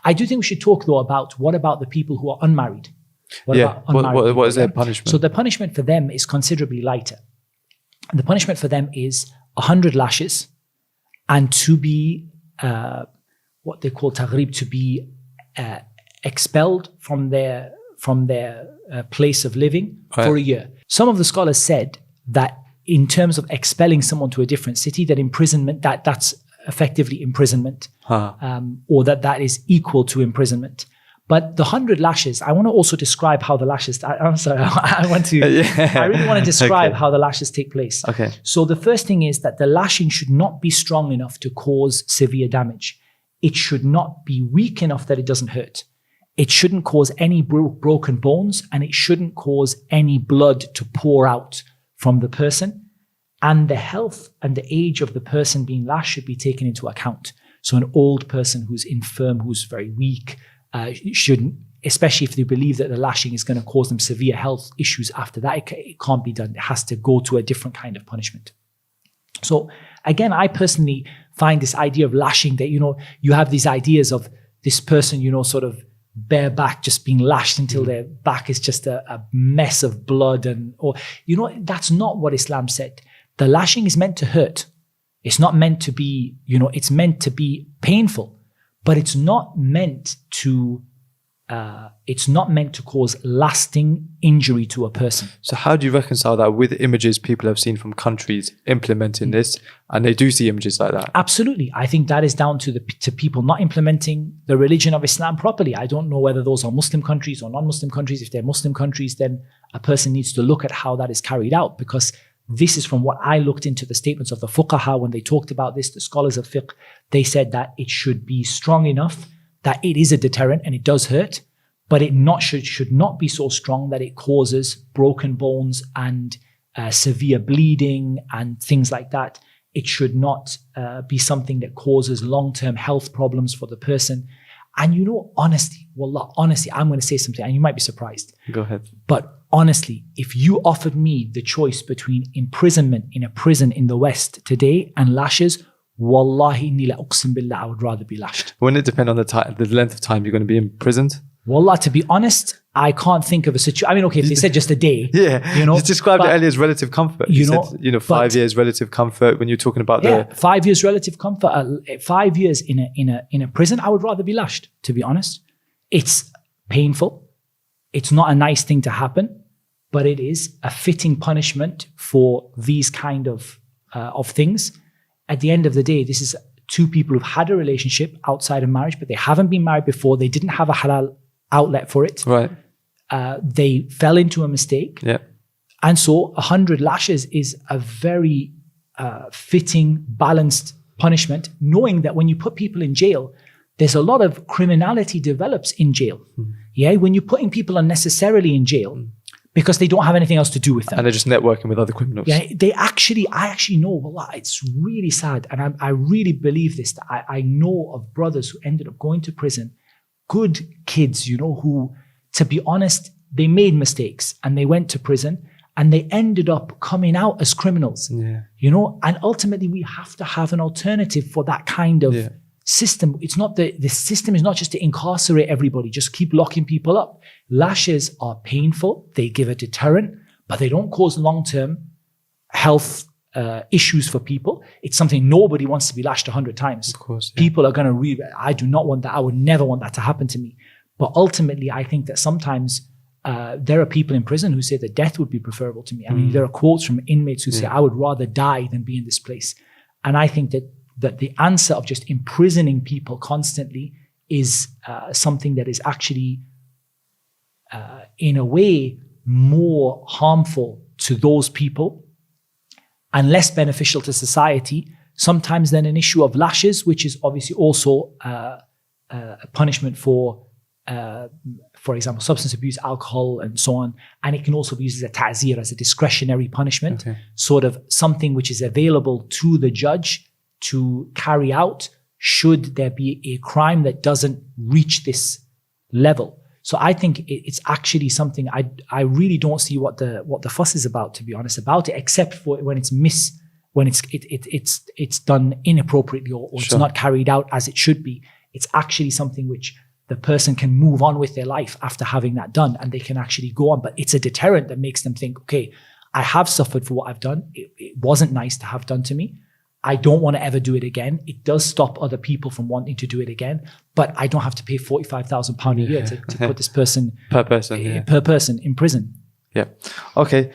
I do think we should talk though about what about the people who are unmarried? What is their punishment? So the punishment for them is considerably lighter. The punishment for them is 100 lashes and to be what they call taghrib, to be expelled from their place of living for a year. Some of the scholars said that in terms of expelling someone to a different city, that imprisonment, that's effectively imprisonment, or that is equal to imprisonment. But the 100 lashes, I want to also describe how the lashes, I'm sorry, I really want to describe how the lashes take place. Okay. So the first thing is that the lashing should not be strong enough to cause severe damage. It should not be weak enough that it doesn't hurt. It shouldn't cause any broken bones, and it shouldn't cause any blood to pour out from the person. And the health and the age of the person being lashed should be taken into account. So an old person who's infirm, who's very weak, shouldn't, especially if they believe that the lashing is going to cause them severe health issues after that, it can't be done. It has to go to a different kind of punishment. So again, I personally find this idea of lashing that, you have these ideas of this person, sort of bareback, just being lashed until their back is just a mess of blood, that's not what Islam said. The lashing is meant to hurt. It's not meant to be, it's meant to be painful. But it's not meant to cause lasting injury to a person. So how do you reconcile that with images people have seen from countries implementing this, and they do see images like that? Absolutely. I think that is down to people not implementing the religion of Islam properly. I don't know whether those are Muslim countries or non-Muslim countries. If they're Muslim countries, then a person needs to look at how that is carried out, because this is from what I looked into the statements of the fuqaha when they talked about this, the scholars of fiqh. They said that it should be strong enough that it is a deterrent and it does hurt, but it should not be so strong that it causes broken bones and severe bleeding and things like that. It should not be something that causes long-term health problems for the person. And honestly, I'm going to say something and you might be surprised. Go ahead. But honestly, if you offered me the choice between imprisonment in a prison in the West today and lashes, wallahi inni la uqsim billah, I would rather be lashed. Wouldn't it depend on the length of time you're going to be imprisoned? Wallah, to be honest, I can't think of a situation. I mean, okay, if they said just a day. Yeah, you described it earlier as relative comfort. You said, 5 years relative comfort when you're talking about 5 years relative comfort. 5 years in a prison, I would rather be lashed, to be honest. It's painful. It's not a nice thing to happen, but it is a fitting punishment for these kind of things. At the end of the day, this is two people who've had a relationship outside of marriage, but they haven't been married before. They didn't have a halal outlet for it. Right. They fell into a mistake. Yeah. And so 100 lashes is a very fitting, balanced punishment, knowing that when you put people in jail, there's a lot of criminality develops in jail. Yeah, when you're putting people unnecessarily in jail because they don't have anything else to do with them. And they're just networking with other criminals. Yeah, I actually know, wallah, it's really sad. And I really believe this. That I know of brothers who ended up going to prison, good kids, who, to be honest, they made mistakes and they went to prison and they ended up coming out as criminals. Yeah. And ultimately we have to have an alternative for that kind of system. It's not the system is not just to incarcerate everybody, just keep locking people up. Lashes are painful, they give a deterrent, but they don't cause long-term health issues for people. It's something nobody wants to be lashed 100 times. Of course. Yeah. People are going to I do not want that. I would never want that to happen to me. But ultimately, I think that sometimes there are people in prison who say that death would be preferable to me. I mean, there are quotes from inmates who say, I would rather die than be in this place. And I think that the answer of just imprisoning people constantly is something that is actually, in a way, more harmful to those people and less beneficial to society, sometimes than an issue of lashes, which is obviously also a punishment for example, substance abuse, alcohol, and so on. And it can also be used as a ta'zir, as a discretionary punishment, sort of something which is available to the judge to carry out should there be a crime that doesn't reach this level. So I think it's actually something I really don't see what the fuss is about, to be honest, about it, except for when it's done inappropriately or it's not carried out as it should be. it's actually something which the person can move on with their life after having that done, and they can actually go on. But it's a deterrent that makes them think, okay, I have suffered for what I've done. It wasn't nice to have done to me. I don't want to ever do it again. It does stop other people from wanting to do it again, but I don't have to pay £45,000 a year to put this person per person per person in prison. Yeah. Okay.